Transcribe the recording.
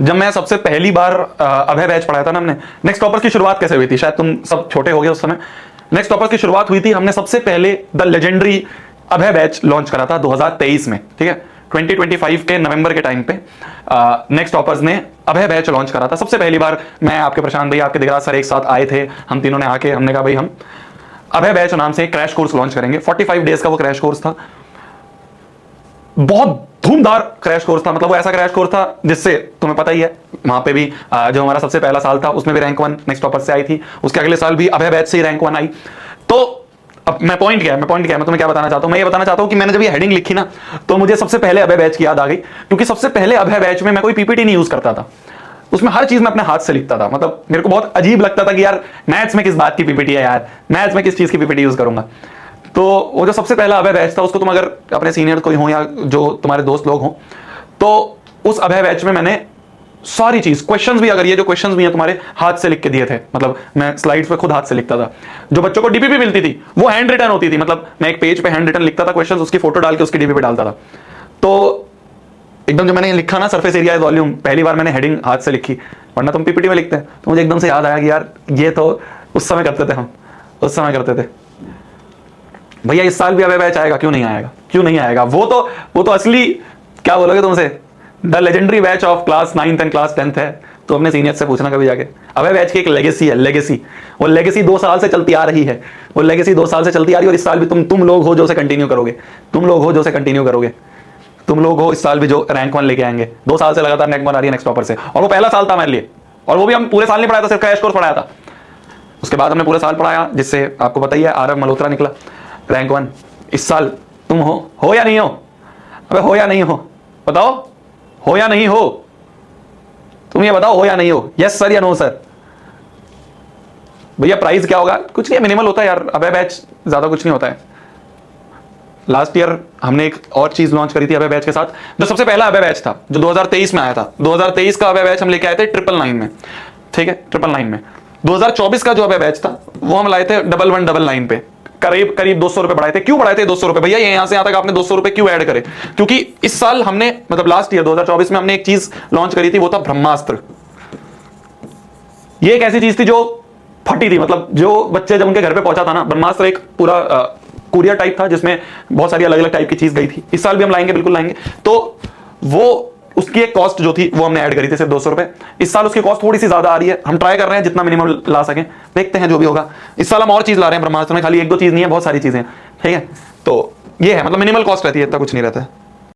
जब मैं सबसे पहली बार अभय बैच पढ़ाया था ना हमने, नेक्स्ट टॉपर्स की शुरुआत कैसे हुई थी, शायद तुम सब छोटे हो गए उस समय। नेक्स्ट टॉपर्स की शुरुआत हुई थी, हमने सबसे पहले the legendary Abhay batch launch करा था 2023 में, ठीक है। 2025 के नवंबर के टाइम पे नेक्स्ट टॉपर्स ने अभय बैच लॉन्च करा था सबसे पहली बार। मैं, आपके प्रशांत भैया, आपके दिगराज सर एक साथ आए थे, हम तीनों ने आके हमने कहा भाई हम अभय बैच नाम से एक क्रैश कोर्स लॉन्च करेंगे। 45 डेज का वो क्रैश कोर्स था, बहुत धूमधार क्रैश कोर्स था। मतलब वो ऐसा क्रैश कोर्स था जिससे तुम्हें पता ही है, वहां पे भी जो हमारा सबसे पहला साल था उसमें भी रैंक 1 नेक्स्ट टॉपर से आई थी, उसके अगले साल भी अभय बैच से ही रैंक 1 आई। तो अब मैं पॉइंट क्या है, मैं तुम्हें क्या बताना चाहता हूं, मैं ये बताना चाहता हूं कि मैंने जब ये हेडिंग लिखी ना, तो मुझे सबसे पहले अभय बैच की याद आ गई, क्योंकि सबसे पहले अभय बैच में मैं कोई पीपीटी नहीं यूज करता था, उसमें हर चीज मैं अपने हाथ से लिखता था। मतलब मेरे को बहुत अजीब लगता था कि यार मैथ्स में किस बात की पीपीटी है यार, मैथ्स में किस चीज की पीपीटी यूज करूंगा। तो वो जो सबसे पहला अभय बैच था, उसको तुम अगर अपने सीनियर कोई हो या जो तुम्हारे दोस्त लोग हों, तो उस अभय बैच में मैंने सारी चीज, क्वेश्चंस भी, अगर ये जो क्वेश्चंस भी हैं तुम्हारे, हाथ से लिख के दिए थे। मतलब मैं स्लाइड्स पे खुद हाथ से लिखता था। जो बच्चों को डीपीपी मिलती थी वो हैंड रिटन होती थी, मतलब मैं एक पेज पे हैंड रिटन लिखता था क्वेश्चंस, उसकी फोटो डाल के उसकी डीपीपी डालता था। तो एकदम जो मैंने लिखा ना सरफेस एरिया वॉल्यूम, पहली बार मैंने हेडिंग हाथ से लिखी, वरना तुम पीपीटी में लिखते हैं। तो मुझे एकदम से याद आया कि यार ये तो उस समय करते थे, हम उस समय करते थे। भैया इस साल भी अभय बैच आएगा, क्यों नहीं आएगा, क्यों नहीं आएगा? वो तो असली, क्या बोलोगे तुमसे, the legendary batch of class 9th and class 10th है। तो अपने सीनियर से पूछना कभी जाके। अभय बैच की एक लेगेसी है, लेगेसी। वो लेगेसी 2 साल से चलती आ रही है, वो लेगेसी 2 साल से चलती आ रही है, और इस साल भी तुम लोग हो जो उसे कंटिन्यू करोगे, तुम लोग हो जो उसे कंटिन्यू करोगे, तुम लोग हो इस साल भी जो रैंक 1 लेके आएंगे। 2 साल से लगातार रैंक 1 आ रही है नेक्स्ट टॉपर से, और वो पहला साल था मेरे लिए, और वो भी हम पूरे साल नहीं पढ़ाया था, सिर्फ क्रैश कोर्स पढ़ाया था। उसके बाद हमने पूरे साल पढ़ाया, जिससे आपको पता ही है आरव मल्होत्रा निकला रैंक 1। इस साल तुम हो या नहीं हो? अबे हो या नहीं हो, बताओ, हो या नहीं हो? तुम ये बताओ, हो या नहीं हो? यस सर या नो सर? भैया प्राइस क्या होगा? कुछ नहीं, मिनिमल होता है यार, अभय बैच ज्यादा कुछ नहीं होता है। लास्ट ईयर हमने एक और चीज लॉन्च करी थी अभय बैच के साथ, जो सबसे पहला अभय बैच था, जो 2023 में आया था। 2023 का अभय बैच हम लेके आए थे 999 में, ठीक है, 999 में। 2024 का जो अभय बैच था वो हम लाए थे 1199 पे, करीब करीब 200 रुपए बढ़ाए थे। क्यों बढ़ाए थे 200 रुपए भैया? ये यहां से यहां तक आपने 200 रुपए क्यों ऐड करे? क्योंकि इस साल हमने, मतलब लास्ट ईयर 2024 में हमने एक चीज लॉन्च करी थी, वो था ब्रह्मास्त्र। ये एक ऐसी चीज थी जो फटी थी, मतलब जो बच्चे जब उनके घर पे पहुंचा था ना, ब्रह्मास्त्र एक पूरा कुरियर टाइप था जिसमें बहुत सारी अलग अलग टाइप की चीज गई थी। इस साल भी हम लाएंगे, बिल्कुल लाएंगे। तो वो उसकी एक कॉस्ट जो थी वो हमने ऐड करी थी, सिर्फ 200 रुपए। इस साल उसकी कॉस्ट थोड़ी सी ज्यादा आ रही है, हम ट्राई कर रहे हैं जितना मिनिमम ला सकें, देखते हैं जो भी होगा। इस साल हम और चीज ला रहे हैं ब्रह्मास्त्र में, खाली 1-2 चीज नहीं है, बहुत सारी चीजें, ठीक है। तो ये है, मतलब मिनिमल कॉस्ट रहती है, इतना कुछ नहीं रहता है।